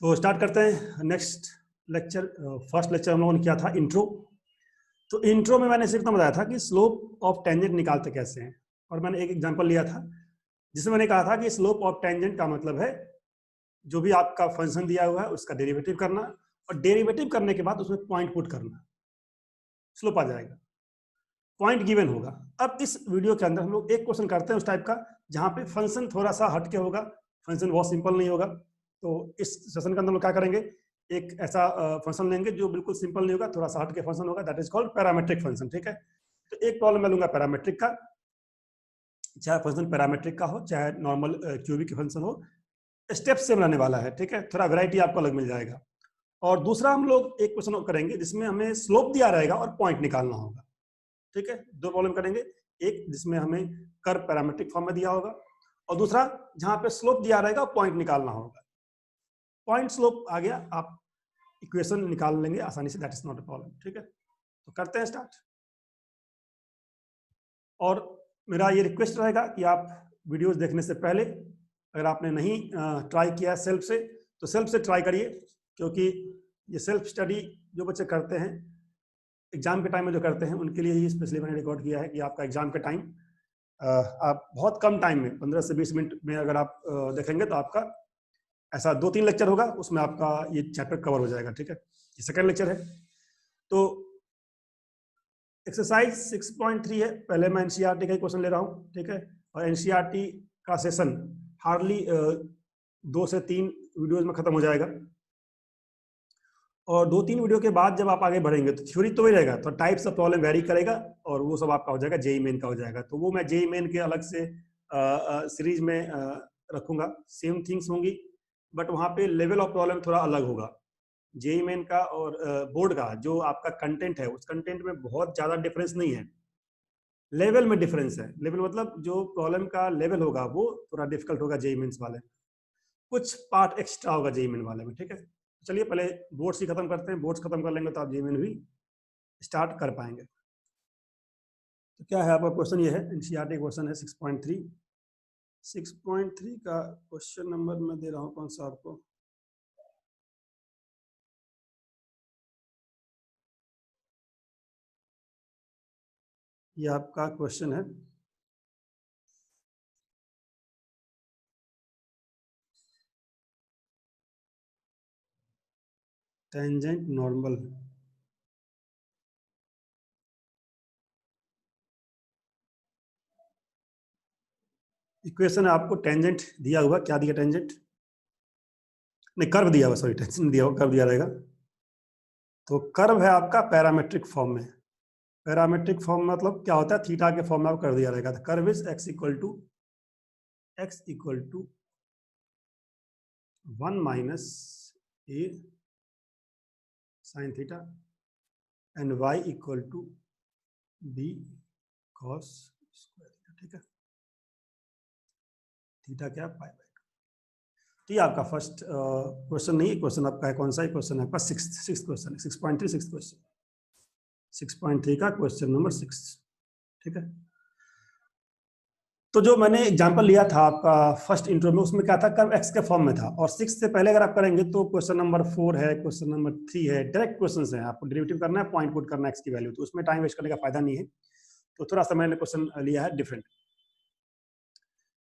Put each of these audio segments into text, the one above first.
तो स्टार्ट करते हैं नेक्स्ट लेक्चर। फर्स्ट लेक्चर हम लोगों ने किया था इंट्रो। तो इंट्रो में मैंने सिर्फ तो बताया था कि स्लोप ऑफ टेंजेंट निकालते कैसे हैं, और मैंने एक एग्जांपल लिया था जिसमें मैंने कहा था कि स्लोप ऑफ टेंजेंट का मतलब है जो भी आपका फंक्शन दिया हुआ है उसका डेरिवेटिव करना, और डेरिवेटिव करने के बाद उसमें पॉइंट पुट करना, स्लोप आ जाएगा, पॉइंट गिवन होगा। अब इस वीडियो के अंदर हम लोग एक क्वेश्चन करते हैं उस टाइप का जहां पे फंक्शन थोड़ा सा हटके होगा, फंक्शन बहुत सिंपल नहीं होगा। तो इस सेशन के अंदर हम लोग क्या करेंगे, एक ऐसा फंक्शन लेंगे जो बिल्कुल सिंपल नहीं होगा, थोड़ा सा हटके फंक्शन होगा, that is called parametric function. ठीक है, तो एक प्रॉब्लम मैं लूंगा पैरामेट्रिक का, चाहे फंक्शन पैरामेट्रिक का हो चाहे नॉर्मल क्यूबिक फंक्शन हो, स्टेप से बनाने वाला है। ठीक है, थोड़ा वैरायटी आपको अलग मिल जाएगा। और दूसरा हम लोग एक क्वेश्चन करेंगे जिसमें हमें स्लोप दिया रहेगा और पॉइंट निकालना होगा। ठीक है, दो प्रॉब्लम करेंगे, एक जिसमें हमें कर्व पैरामेट्रिक फॉर्म में दिया होगा और दूसरा जहां पे स्लोप दिया रहेगा और पॉइंट निकालना होगा। पॉइंट स्लोप आ गया, आप इक्वेशन निकाल लेंगे आसानी से, that is not a problem. ठीक है, तो करते हैं स्टार्ट। और मेरा ये रिक्वेस्ट रहेगा कि आप वीडियोस देखने से पहले अगर आपने नहीं ट्राई किया सेल्फ से तो सेल्फ से ट्राई करिए, क्योंकि ये सेल्फ स्टडी जो बच्चे करते हैं एग्जाम के टाइम में जो करते हैं उनके लिए ही स्पेशली मैंने रिकॉर्ड किया है कि आपका एग्जाम के टाइम आप बहुत कम टाइम में 15 से 20 मिनट में अगर आप देखेंगे तो आपका ऐसा 2-3 लेक्चर होगा, उसमें आपका ये चैप्टर कवर हो जाएगा। ठीक है, ये सेकंड लेक्चर है। तो एक्सरसाइज 6.3 है, पहले मैं एनसीईआरटी का क्वेश्चन ले रहा हूँ। ठीक है, और एनसीईआरटी का सेशन हार्डली 2 से 3 वीडियोज में खत्म हो जाएगा, और 2-3 वीडियो के बाद जब आप आगे बढ़ेंगे तो थ्योरी तो ही रहेगा, तो टाइप्स ऑफ प्रॉब्लम वेरी करेगा और वो सब आपका हो जाएगा जेई मेन का हो जाएगा। तो वो मैं जेई मेन के अलग से सीरीज में रखूंगा, सेम थिंग्स होंगी बट वहाँ पे लेवल ऑफ प्रॉब्लम थोड़ा अलग होगा। जेई मेन का और बोर्ड का जो आपका कंटेंट है उस कंटेंट में बहुत ज़्यादा डिफरेंस नहीं है, लेवल में डिफरेंस है। लेवल मतलब जो प्रॉब्लम का लेवल होगा वो थोड़ा डिफिकल्ट होगा जेई मेन्स वाले, कुछ पार्ट एक्स्ट्रा होगा जेई मेन वाले में। ठीक है, चलिए पहले बोर्ड्स ही खत्म करते हैं, बोर्ड्स खत्म कर लेंगे तो आप जेई मेन भी स्टार्ट कर पाएंगे। तो क्या है आपका क्वेश्चन, ये है एनसीईआरटी क्वेश्चन है 6.3। 6.3 का क्वेश्चन नंबर मैं दे रहा हूँ कौन सा आपको, ये आपका क्वेश्चन है टेंजेंट नॉर्मल। इक्वेशन है आपको टेंजेंट दिया हुआ, क्या दिया टेंजेंट, नहीं कर्व दिया हुआ, सॉरी टेंजेंट नहीं दिया हुआ, कर्व दिया रहेगा। तो कर्व है आपका पैरामेट्रिक फॉर्म में, पैरामेट्रिक फॉर्म मतलब क्या होता है, थीटा के फॉर्म में आपको कर दिया रहेगा। तो curve is x equal to 1 minus a sine theta and y equal to b cos square. ठीक है, थीटा क्या, पाई बाई। तो ये आपका फर्स्ट क्वेश्चन नहीं है, क्वेश्चन आपका है कौन सा, क्वेश्चन आपका सिक्स क्वेश्चन है, 6.3 सिक्स क्वेश्चन, 6.3 का क्वेश्चन नंबर 6। ठीक है, तो जो मैंने एग्जांपल लिया था आपका फर्स्ट इंट्रो में उसमें क्या था, कर्व एक्स के फॉर्म में था, और 6 से पहले अगर आप करेंगे तो क्वेश्चन नंबर 4 है, क्वेश्चन नंबर 3 है, डायरेक्ट क्वेश्चन है, आपको डेरिवेटिव करना है, पॉइंट पुट करना है एक्स की वैल्यू, तो उसमें टाइम वेस्ट करने का फायदा नहीं है। तो थोड़ा सा मैंने क्वेश्चन लिया है डिफरेंट।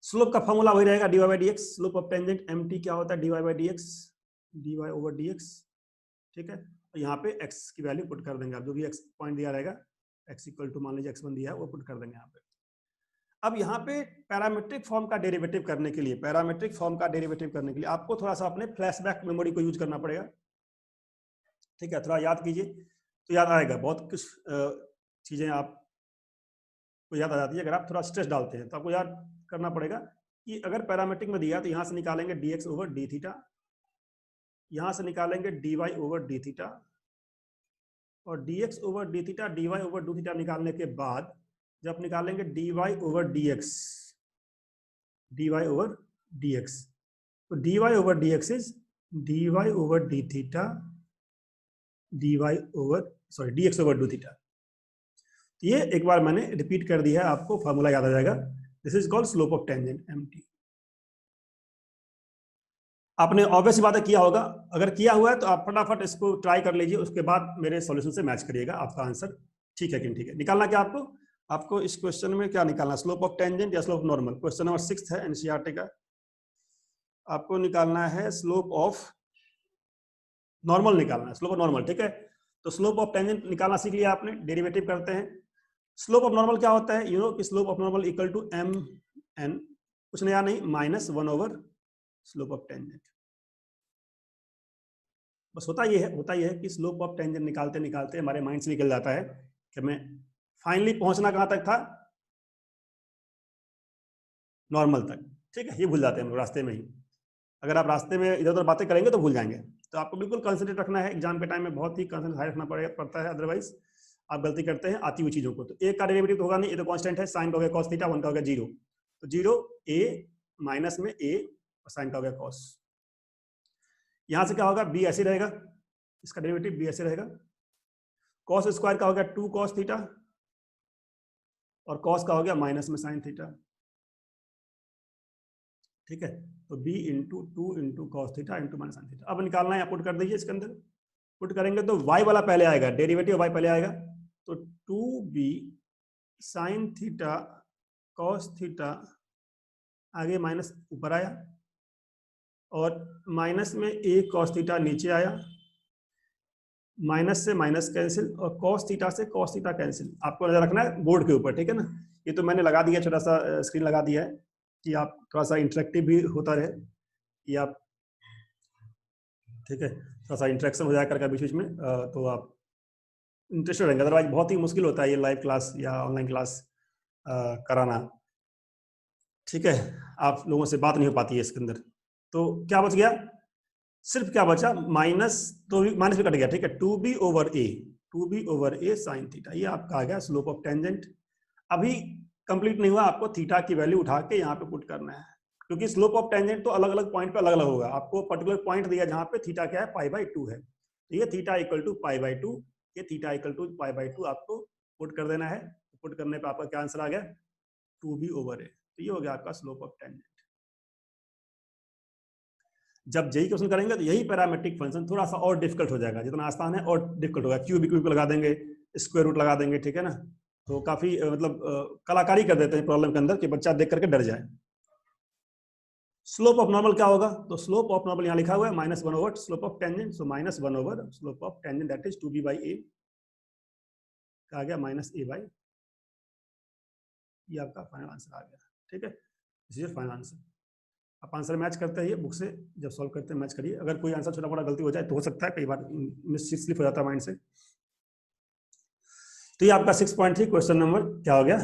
स्लोप का फॉर्मूला वही रहेगा, dy by D x, slope of tangent mt क्या होता है, dy by D x, dy over dx। ठीक है, तो यहाँ पे x की वैल्यू पुट कर देंगे आप, जो भी x पॉइंट दिया रहेगा, x इक्वल टू मान लीजिए x1 दिया है वो पुट कर देंगे यहाँ पे। अब यहाँ पे पैरामेट्रिक फॉर्म का डेरिवेटिव करने के लिए, पैरामेट्रिक फॉर्म का डेरिवेटिव करने के लिए आपको थोड़ा सा अपने फ्लैशबैक मेमोरी को यूज करना पड़ेगा। ठीक है, थोड़ा याद कीजिए तो याद आएगा, बहुत कुछ चीजें आपको याद आ जाती है अगर आप थोड़ा स्ट्रेस डालते हैं। तो आपको याद करना पड़ेगा कि अगर पैरामेट्रिक में दिया तो यहाँ से निकालेंगे dx ओवर डी थीटा, यहाँ से निकालेंगे dy ओवर डी थीटा, और dx over D theta dy over D theta निकालने के बाद जब निकालेंगे dy over dx, dy over dx, तो dy over dx is dy over D theta dy over sorry dx over D theta. ये एक बार मैंने रिपीट कर दिया है, आपको फॉर्मूला याद आ जाएगा। This is called slope of tangent mt। आपने ऑब्वियस बात है किया होगा, अगर किया हुआ है तो आप फटाफट इसको ट्राई कर लीजिए, उसके बाद मेरे सॉल्यूशन से मैच करिएगा आपका आंसर ठीक है कि नहीं ठीक है। निकालना क्या आपको, आपको इस क्वेश्चन में क्या निकालना, स्लोप ऑफ टेंजेंट या स्लोप नॉर्मल। क्वेश्चन नंबर 6 है एनसीईआरटी का, आपको निकालना है स्लोप ऑफ नॉर्मल निकालना है, स्लोप ऑफ नॉर्मल, ठीक है। तो स्लोप ऑफ टेंजेंट निकालना सीख लिया आपने, डेरिवेटिव करते हैं। स्लोप ऑफ नॉर्मल क्या होता है, यू नो कि slope of normal equal to M N, कुछ नया नहीं, -1 ओवर स्लोप ऑफ टेंजेंट। बस होता ये है कि स्लोप ऑफ टेंजेंट निकालते निकालते हमारे माइंड से निकल जाता है कि मैं फाइनली पहुंचना कहां तक था, नॉर्मल तक, ठीक है। ये भूल जाते हैं हम रास्ते में ही, अगर आप रास्ते में इधर उधर बातें करेंगे तो भूल जाएंगे। तो आपको बिल्कुल कंसंट्रेट रखना है, एग्जाम के टाइम में बहुत ही कंसंट्रेट रखना पड़ता है, अदरवाइज आप गलती करते हैं आती हुई चीजों को। तो एक का डेरिवेटिव तो होगा नहीं, ये तो कांस्टेंट है, साइन का हो गया कॉस थीटा, 1 का हो गया 0, तो 0 a माइनस में a और साइन का हो गया कॉस। यहां से क्या होगा, b ऐसे रहेगा, इसका डेरिवेटिव b ऐसे रहेगा, कॉस स्क्वायर का हो गया 2 कॉस थीटा और कॉस का हो गया माइनस में साइन थीटा, ठीक है। तो b into 2 into cos theta into minus sine theta. अब निकालना है, पुट कर दीजिए इसके अंदर, पुट करेंगे तो y वाला पहले आएगा, डेरिवेटिव y पहले आएगा, तो 2b sine theta cos theta, आगे माइनस ऊपर आया और माइनस में a कॉस थीटा नीचे आया, माइनस से माइनस कैंसिल और कॉस थीटा से कॉस थीटा कैंसिल। आपको नजर रखना है बोर्ड के ऊपर, ठीक है ना। ये तो मैंने लगा दिया, छोटा सा स्क्रीन लगा दिया है कि आप थोड़ा सा इंटरेक्टिव भी होता रहे, कि आप, ठीक है, थोड़ा सा इंटरेक्शन हो जाया करके बीच बीच में, तो आप इंटरेस्टेड रहेंगे। अदरवाइज बहुत ही मुश्किल होता है ये लाइव क्लास या ऑनलाइन क्लास कराना, ठीक है। आप लोगों से बात नहीं हो पाती है इसके अंदर। तो क्या बच गया, सिर्फ क्या बचा, माइनस, तो माइनस भी कट गया, ठीक है। 2b over a sine theta, ये आपका आ गया स्लोप ऑफ टेंजेंट। अभी कंप्लीट नहीं हुआ, आपको थीटा की वैल्यू उठा के यहाँ पे पुट करना है, क्योंकि स्लोप ऑफ टेंजेंट तो अलग अलग पॉइंट पे अलग अलग होगा। आपको पर्टिकुलर पॉइंट दिया जहाँ पे थीटा क्या है, π/2 है, तो ये थीटा इक्वल टू π/2, ये थीटा इक्वल टू π/2 आपको पुट कर देना है। पुट करने पे आपका क्या आंसर आ गया, 2b ओवर a। तो ये हो गया आपका स्लोप ऑफ टेंजेंट। जब जेई क्वेश्चन करेंगे तो यही पैरामेट्रिक फंक्शन थोड़ा सा और डिफिकल्ट हो जाएगा, जितना आसान है और डिफिकल्ट होगा। क्यूब लगा देंगे, स्क्वायर रूट लगा देंगे, ठीक है ना। तो काफी मतलब कलाकारी कर देते हैं प्रॉब्लम के अंदर कि बच्चा देख करके डर जाए। स्लोप ऑफ नॉर्मल क्या होगा, तो स्लोप ऑफ नॉर्मल यहाँ लिखा हुआ है -1 over slope of tangent, so -1 over slope of tangent that is 2b/a, आ गया -a/, ये आपका फाइनल आंसर आ गया, ठीक है। This is final answer. आप आंसर मैच करते हैं बुक से, जब सॉल्व करते हैं मैच करिए। अगर कोई आंसर छोटा मोटा गलती हो जाए तो हो सकता है, कई बार मिस स्लिप हो जाता है माइंड से। तो ये आपका 6.3 क्वेश्चन नंबर क्या हो गया,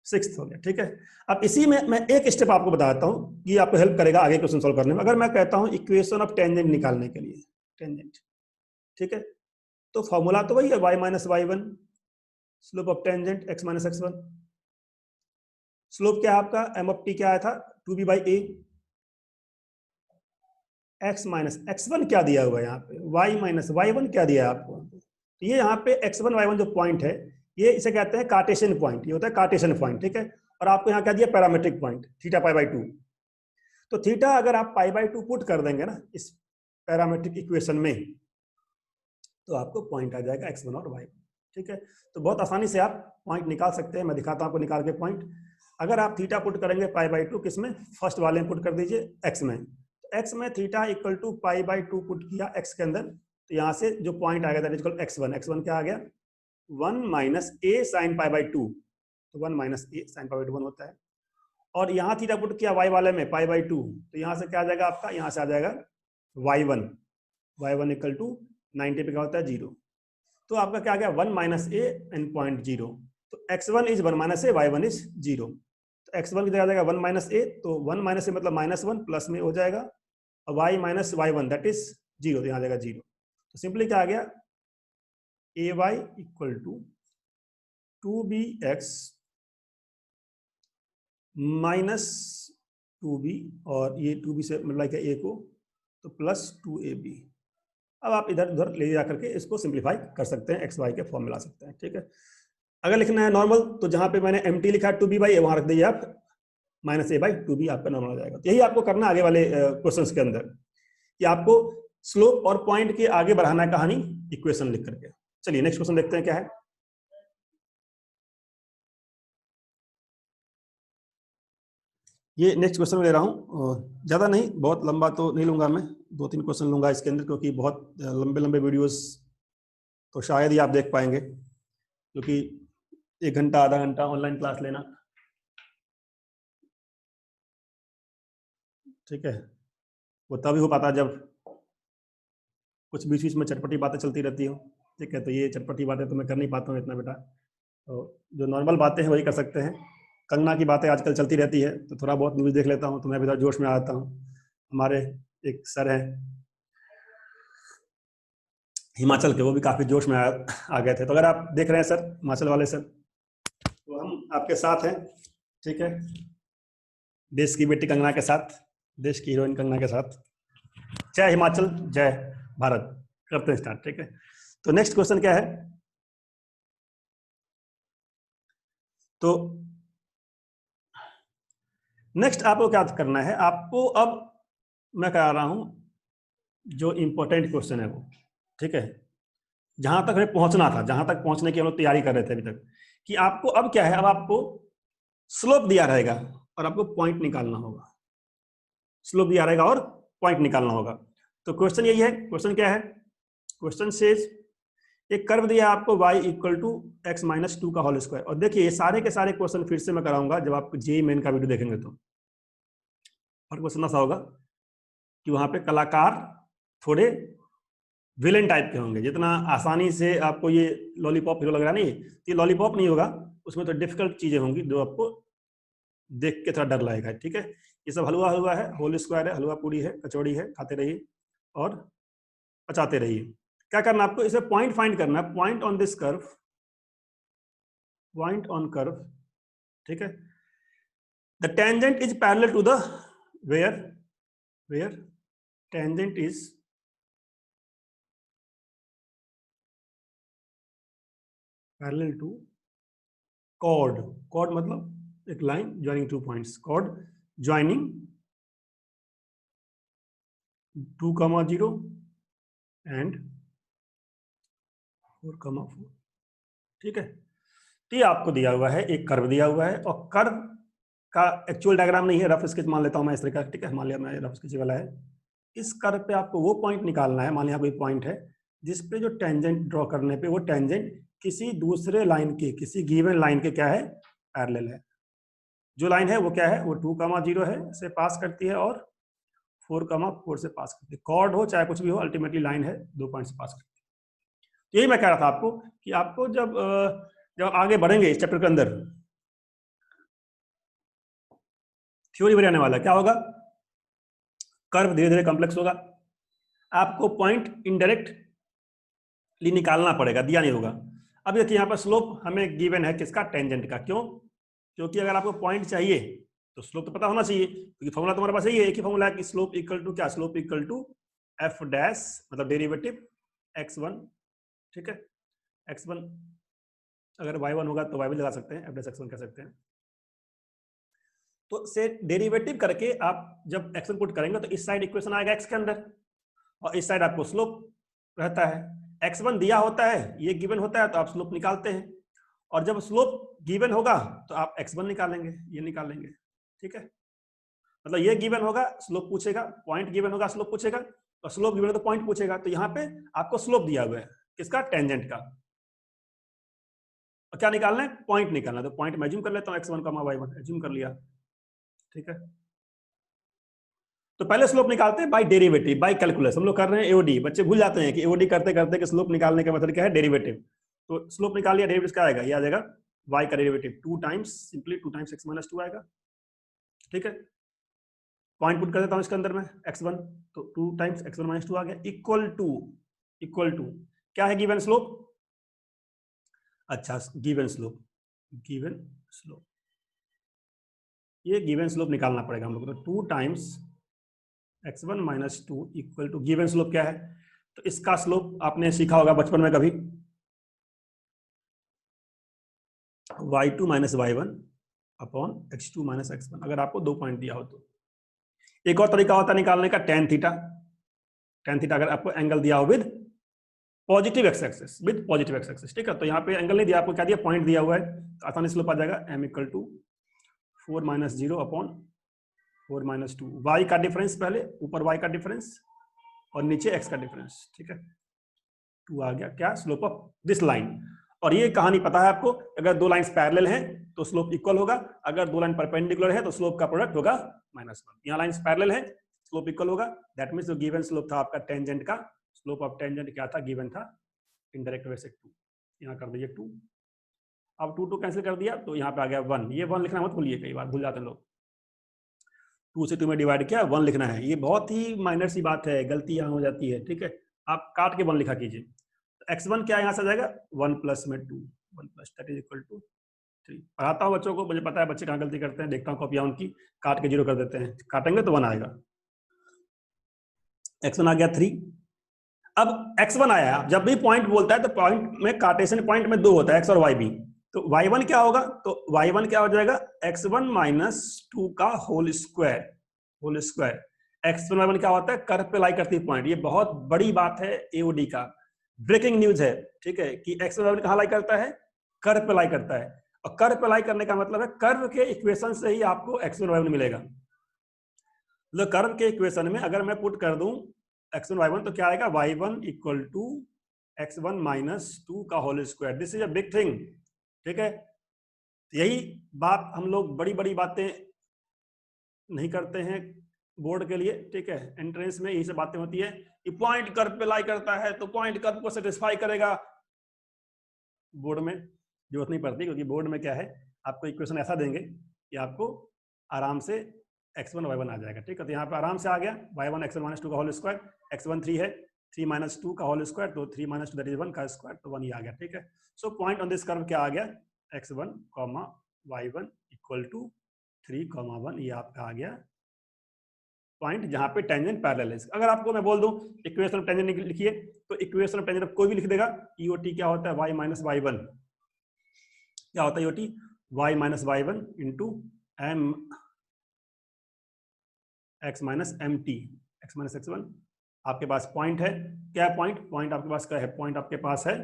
6th हो गया, ठीक है। अब इसी में मैं एक स्टेप आपको बताता हूं, ये आपको हेल्प करेगा आगे क्वेश्चन सॉल्व करने में। अगर मैं कहता हूं इक्वेशन ऑफ टेंजेंट निकालने के लिए, टेंजेंट, ठीक है, तो फॉर्मूला तो वही है y - y1 slope of tangent x - x1। Slope क्या है आपका, m ऑफ t क्या आया था, 2b/a, x - x1 क्या दिया हुआ है यहाँ पे, y - y1 क्या दिया है आपको। तो ये यहाँ पे x1 y1 जो पॉइंट है, ये इसे कहते हैं कार्टेशियन पॉइंट, ये होता है कार्टेशियन पॉइंट, ठीक है। और आपको यहाँ क्या दिया, पैरामेट्रिक पॉइंट थीटा π/2। तो थीटा अगर आप π/2 पुट कर देंगे ना इस पैरामेट्रिक इक्वेशन में, तो आपको पॉइंट आ जाएगा x1 और y1, ठीक है। तो बहुत आसानी से आप पॉइंट निकाल सकते हैं, मैं दिखाता हूं आपको निकाल के पॉइंट। अगर आप थीटा पुट करेंगे π/2 किसमें, फर्स्ट वाले में पुट कर दीजिए x में, तो x में थीटा इक्वल टू π/2 पुट किया x के अंदर, तो यहाँ से जो पॉइंट आ गया दैट इज इक्वल x1 क्या आ गया, 1 - a sin π/2, तो 1 - a sin π/2 1 होता है। और यहाँ थीटा पुट किया y वाले में π/2, तो यहाँ से क्या आ जाएगा आपका, यहाँ से आ जाएगा y1 इक्वल टू 90 पे क्या होता है 0, तो आपका क्या आ गया 1 - a एंड पॉइंट 0। तो x1 is 1 - a, y1 is 0। तो x1 की जगह आ जाएगा 1 - a, तो 1 - a मतलब -1 प्लस में हो जाएगा, और y - y1 दैट इज 0, तो यहाँ आ जाएगा 0। तो सिंपली क्या आ गया, ay equal to 2bx minus 2b, और ये 2b से मल्टीप्लाई किया a को, तो प्लस 2ab। अब आप इधर उधर ले जा करके इसको सिंप्लीफाई कर सकते हैं, एक्स वाई के फॉर्म मिला सकते हैं, ठीक है। अगर लिखना है नॉर्मल, तो जहां पे मैंने mt लिखा है 2b/a, वहां रख दीजिए आप -a/2b, आपका नॉर्मल हो जाएगा। तो यही आपको करना आगे वाले क्वेश्चंस के अंदर। कि आपको स्लोप और पॉइंट के आगे बढ़ाना है कहानी इक्वेशन लिख करके। चलिए नेक्स्ट क्वेश्चन देखते हैं क्या है। ये नेक्स्ट क्वेश्चन ले रहा हूँ, ज्यादा नहीं, बहुत लंबा तो नहीं लूंगा मैं, 2-3 क्वेश्चन लूंगा इसके अंदर, क्योंकि बहुत लंबे लंबे वीडियोस तो शायद ही आप देख पाएंगे, क्योंकि 1 घंटा आधा घंटा ऑनलाइन क्लास लेना, ठीक है, वो तभी हो पाता जब कुछ बीच बीच में चटपटी बातें चलती रहती हो, ठीक है। तो ये चटपटी बातें तो मैं कर नहीं पाता हूँ इतना बेटा, तो जो नॉर्मल बातें हैं वही कर सकते हैं। कंगना की बातें आजकल चलती रहती है, तो थोड़ा बहुत न्यूज़ देख लेता हूँ तो मैं भी थोड़ा जोश में आ जाता हूँ। हमारे एक सर हैं हिमाचल के, वो भी काफ़ी जोश में आ गए थे। तो अगर आप देख रहे हैं सर, हिमाचल वाले सर, तो हम आपके साथ हैं, ठीक है, देश की बेटी कंगना के साथ, देश की हीरोइन कंगना के साथ। जय हिमाचल, जय भारत। करते हैं स्टार्ट, ठीक है। तो नेक्स्ट क्वेश्चन क्या है, तो नेक्स्ट आपको क्या करना है, आपको अब मैं करा रहा हूं जो इंपॉर्टेंट क्वेश्चन है वो, ठीक है, जहां तक हमें पहुंचना था, जहां तक पहुंचने की हम लोग तैयारी कर रहे थे अभी तक, कि आपको अब क्या है, अब आपको स्लोप दिया रहेगा और आपको पॉइंट निकालना होगा। स्लोप दिया रहेगा और पॉइंट निकालना होगा। तो क्वेश्चन यही है, क्वेश्चन क्या है, क्वेश्चन सेज एक कर्व दिया आपको y equal to X minus 2 का होल स्क्वायर। और देखिए ये सारे के सारे क्वेश्चन फिर से मैं कराऊंगा जब आप जेईई मेन का वीडियो देखेंगे तो। और क्वेश्चन ऐसा होगा कि वहां पे कलाकार थोड़े विलेन टाइप के होंगे, जितना आसानी से आपको ये लॉलीपॉप हीरो लग रहा नहीं, ये लॉलीपॉप नहीं होगा, उसमें तो डिफिकल्ट चीजें होंगी जो आपको देख के थोड़ा डर लगेगा, ठीक है। ये सब हलवा हलवा है, होल स्क्वायर है, हलवा पूरी है, कचौड़ी है, खाते रहिए और पचाते रहिए। क्या करना आपको, इसे पॉइंट फाइंड करना है, point on this curve, point on curve, ठीक है। The tangent is parallel to the where tangent is parallel to chord, chord मतलब एक line joining 2 points, chord joining 2,0 and 4,4, ठीक है। तो ये आपको दिया हुआ है, एक कर्व दिया हुआ है, और कर्व का एक्चुअल डायग्राम नहीं है, रफ स्केच मान लेता हूं मैं इस तरीके का, ठीक है, मान लिया मैं रफ स्केच वाला है। इस कर्व पे आपको वो पॉइंट निकालना है, मान लिया कोई पॉइंट है जिसपे जो टेंजेंट ड्रॉ करने पे वो टेंजेंट किसी दूसरे लाइन के, किसी गिवन लाइन के क्या है, पैरेलल है। जो लाइन है वो क्या है, वो 2,0 है से पास करती है और 4,4 से पास करती है। कॉर्ड हो चाहे कुछ भी हो, अल्टीमेटली लाइन है, 2 पॉइंट से पास करती है। तो यही मैं कह रहा था आपको कि आपको जब जब आगे बढ़ेंगे इस चैप्टर के अंदर, थ्योरी बनाने वाला क्या होगा, कर्व धीरे धीरे कॉम्प्लेक्स होगा, आपको पॉइंट इनडायरेक्टली निकालना पड़ेगा, दिया नहीं होगा। अब देखिए यहाँ पर स्लोप हमें गिवन है किसका, टेंजेंट का। क्यों, क्योंकि अगर आपको पॉइंट चाहिए तो स्लोप तो पता होना चाहिए, क्योंकि फॉर्मूला तुम्हारे पास यही है, एक ही फॉर्मूला है कि स्लोप इक्वल टू क्या, slope equal to F dash मतलब डेरिवेटिव x1, ठीक है, x1 अगर y1 होगा तो y भी लगा सकते हैं, एफ डैश x1 कह सकते हैं। तो से डेरिवेटिव करके आप जब x1 पुट करेंगे तो इस साइड इक्वेशन आएगा x के अंदर, और इस साइड आपको स्लोप रहता है। x1 दिया होता है, ये गिवन होता है, तो आप स्लोप निकालते हैं, और जब स्लोप गिवन होगा तो आप x1 निकालेंगे, ये निकालेंगे, ठीक है। मतलब ये गिवन होगा, स्लोप पूछेगा, पॉइंट गिवन होगा, स्लोप पूछेगा, और स्लोप गिवन तो पॉइंट पूछेगा। तो यहाँ पे आपको स्लोप दिया हुआ है किसका, टेंजेंट का, और क्या निकालना है, पॉइंट निकालना है। तो पॉइंट मैं एज्यूम कर लेता हूँ x1, y1 एज्यूम कर लिया, ठीक है। तो पहले स्लोप निकालते हैं बाय डेरिवेटिव, बाय कैलकुलस। हम लोग कर रहे हैं एओडी, बच्चे भूल जाते हैं कि एओडी करते करते कि स्लोप निकालने का मतलब क्या है, डेरिवेटिव। तो स्लोप निकाल लिया, डेरिवेटिव क्या आएगा, ये आ जाएगा y का derivative 2 times, simply 2 times x minus 2 आएगा, ठीक है। पॉइंट पुट कर देता हूं इसके अंदर में x1, तो 2 टाइम्स x1 माइनस 2 आ गया, इक्वल टू क्या है, गिवन स्लोप। अच्छा, गिवन स्लोप, गिवन स्लोप, ये गिवन स्लोप निकालना पड़ेगा हम लोग को। तो 2 times x1 minus 2 equal to given slope क्या है, तो इसका स्लोप आपने सीखा होगा बचपन में कभी, y2 minus y1 upon x2 minus x1, अगर आपको 2 पॉइंट दिया हो तो। एक और तरीका होता है निकालने का, tan थीटा, tan थीटा अगर आपको एंगल दिया हो with positive x axis, with positive x axis, ठीक है। तो यहाँ पे एंगल नहीं दिया, आपको क्या दिया, पॉइंट दिया हुआ है, तो आसानी स्लोप आ जाएगा m equal to 4 minus 0 upon 4 minus 2, y का डिफरेंस, पहले ऊपर y का डिफरेंस और नीचे x का डिफरेंस, ठीक है। 2 आ गया क्या, स्लोप ऑफ दिस लाइन। और ये कहानी पता है आपको, अगर दो लाइंस पैरेलल हैं तो स्लोप इक्वल होगा, अगर दो लाइन परपेंडिकुलर है तो स्लोप का प्रोडक्ट होगा -1। यहाँ लाइंस पैरेलल है, स्लोप इक्वल होगा, दैट मींस जो गिवन स्लोप था आपका टेंजेंट का, स्लोप ऑफ टेंजेंट क्या था, गिवन था इनडायरेक्ट वे से 2, यहाँ कर दीजिए 2। अब 2 कैंसिल कर दिया तो यहाँ पे आ गया 1, ये 1 लिखना मत भूलिए, कई बार भूल जाते हैं लोग। 2 से 2 में डिवाइड किया, 1 लिखना है, ये बहुत ही माइनर सी बात है, गलती यहाँ हो जाती है, ठीक है। आप काट के 1 लिखा कीजिए, x1 क्या यहाँ से आ जाएगा 1 प्लस में 2, 1 plus that is equal to 3। पढ़ाता हूँ बच्चों को, मुझे पता है बच्चे कहाँ गलती करते हैं, देखता हूँ कॉपियाँ उनकी, काट के 0 कर देते हैं, काटेंगे तो 1 आएगा। x1 आ गया 3। अब x1 आया, जब भी पॉइंट बोलता है तो पॉइंट में कार्टेशियन पॉइंट में 2 होता है, x और y भी, तो y1 क्या होगा, तो y1 क्या हो जाएगा x1 माइनस 2 का होल स्क्वायर। x1 y1 क्या होता है, कर्व पे लाई करती है पॉइंट, ये बहुत बड़ी बात है एओडी का, ब्रेकिंग न्यूज है, ठीक है, कि x1 y1 कहाँ लाई करता है, कर्व पे लाई करता है। और कर्व पे लाई करने का मतलब है कर्व के इक्वेशन से ही आपको x1 y1 मिलेगा। तो कर्व के इक्वेशन में अगर मैं पुट कर दूं x1 y1 तो क्या आएगा, y1 equal to x1 minus 2 का whole square. This is a big thing, ठीक है। यही बात हम लोग बड़ी बड़ी बातें नहीं करते हैं बोर्ड के लिए, ठीक है। एंट्रेंस में यही सब बातें होती है कि पॉइंट कर्व पे लाई करता है तो पॉइंट कर्व को सेटिस्फाई करेगा। बोर्ड में जरूरत नहीं पड़ती, क्योंकि बोर्ड में क्या है, आपको इक्वेशन ऐसा देंगे कि आपको आराम से x1 y1 आ जाएगा, ठीक है। तो यहाँ पे आराम से आ गया y1 x1 माइनस 2 का होल स्क्वायर, x1 3 है, 3 माइनस 2 का होल स्क्वायर, तो 3 माइनस 2 दैट इज 1 का स्क्वायर, तो 1 ही आ गया, ठीक है। So point on this curve क्या आ गया, x1 y1 इक्वल टू 3 1, ये आपका आ गया पॉइंट जहां पे टेंजेंट पैरेलल है। अगर आपको मैं बोल दूं इक्वेशन ऑफ टेंजेंट लिखिए, तो इक्वेशन ऑफ टेंजेंट कोई भी लिख देगा, ईओटी क्या होता है, y माइनस y1, क्या होता है EOT, y minus y1 into m x minus mt, x minus x1। आपके पास पॉइंट है, क्या है पॉइंट आपके पास क्या है, पॉइंट आपके पास है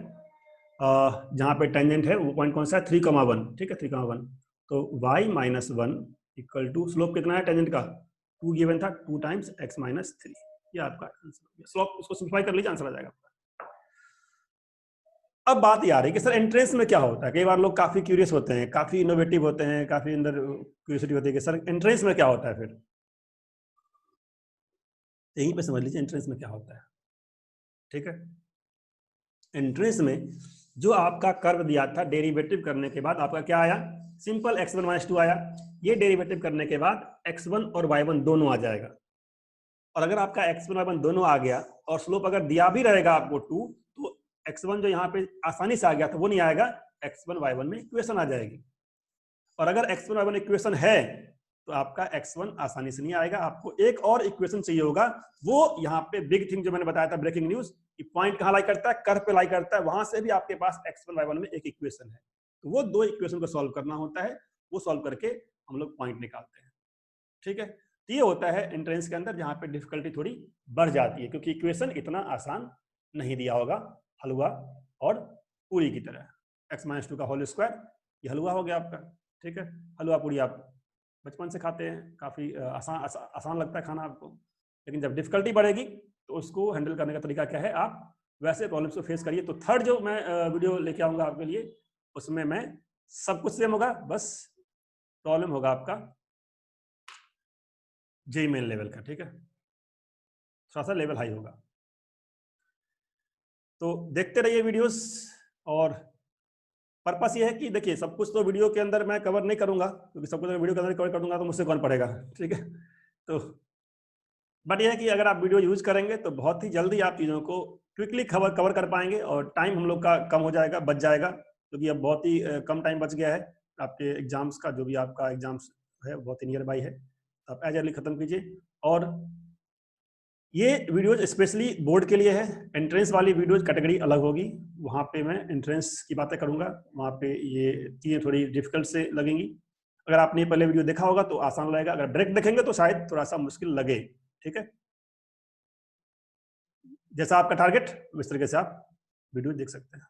जहां पे टेंजेंट है वो पॉइंट कौन सा है, 3,1, ठीक है, 3,1। तो y minus 1 equal to, slope कितना है टेंजेंट का, 2 गिवन था, 2 टाइम्स x माइनस 3, ये आपका आंसर। स्लोप उसको सिंप्लीफाई कर लीजिए, आंसर आ जाएगा आपका। अब बात ये आ रही है कि सर एंट्रेंस में क्या होता है, कई बार लोग काफी क्यूरियस होते हैं, काफी इनोवेटिव होते हैं, काफी अंदर क्यूरियोसिटी होती है कि सर एंट्रेंस में क्या होता है, फिर यहीं पे समझ लीजिए एंट्रेंस में क्या होता है, ठीक है। एंट्रेंस में जो आपका कर्व दिया था, डेरिवेटिव करने के बाद आपका क्या आया, सिंपल x1 माइनस 2 आया, ये डेरिवेटिव करने के बाद x1 और y1 दोनों आ जाएगा। और अगर आपका x1 y1 दोनों आ गया और स्लोप अगर दिया भी रहेगा आपको 2, तो x1 जो यहाँ पे आसानी से आ गया था वो नहीं आएगा, x1 y1 में इक्वेशन आ जाएगी। और अगर x1 y1 इक्वेशन है तो आपका x1 आसानी से नहीं आएगा, आपको एक और इक्वेशन चाहिए होगा। वो यहाँ पे बिग थिंग जो मैंने बताया था, ब्रेकिंग न्यूज, कि पॉइंट कहाँ लाई करता है, कर्व पे लाई करता है, वहां से भी आपके पास x1 y1 में एक इक्वेशन है, तो वो 2 इक्वेशन को सॉल्व करना होता है, वो सॉल्व करके हम लोग पॉइंट निकालते हैं, ठीक है। तो ये होता है एंट्रेंस के अंदर, जहां पे डिफिकल्टी थोड़ी बढ़ जाती है, क्योंकि इक्वेशन इतना आसान नहीं दिया होगा, हलवा और पूरी की तरह। x माइनस 2 का होल स्क्वायर, ये हलवा हो गया आपका, ठीक है। हलवा पूरी आप बचपन से खाते हैं, काफी आसान लगता है खाना आपको, लेकिन जब डिफिकल्टी बढ़ेगी तो उसको हैंडल करने का तरीका क्या है, आप वैसे प्रॉब्लम्स को फेस करिए। तो थर्ड जो मैं वीडियो लेके आऊंगा आपके लिए, उसमें मैं सब कुछ सेम होगा, बस प्रॉब्लम होगा आपका जेई मेन लेवल का, ठीक है, थोड़ा सा लेवल हाई होगा। तो देखते रहिए वीडियोस, और पर्पस ये है कि देखिए सब कुछ तो वीडियो के अंदर मैं कवर नहीं करूंगा, क्योंकि सब कुछ अगर वीडियो के अंदर कवर कर दूंगा तो मुझसे कौन पढ़ेगा, ठीक है। तो बट ये है कि अगर आप वीडियो यूज करेंगे तो बहुत ही जल्दी आप चीज़ों को क्विकली कवर कर पाएंगे, और टाइम हम लोग का कम हो जाएगा, बच जाएगा, क्योंकि अब बहुत ही कम टाइम बच गया है आपके एग्जाम्स का, जो भी आपका एग्जाम्स है बहुत ही नियर बाई है, आप एज अर्ली खत्म कीजिए। और ये वीडियोज स्पेशली बोर्ड के लिए है, एंट्रेंस वाली वीडियोज कैटेगरी अलग होगी, वहाँ पे मैं एंट्रेंस की बातें करूँगा, वहाँ पे ये चीज़ें थोड़ी डिफिकल्ट से लगेंगी। अगर आपने पहले वीडियो देखा होगा तो आसान लगेगा, अगर डायरेक्ट देखेंगे तो शायद थोड़ा सा मुश्किल लगे, ठीक है। जैसा आपका टारगेट उस तरीके से आप वीडियो देख सकते हैं।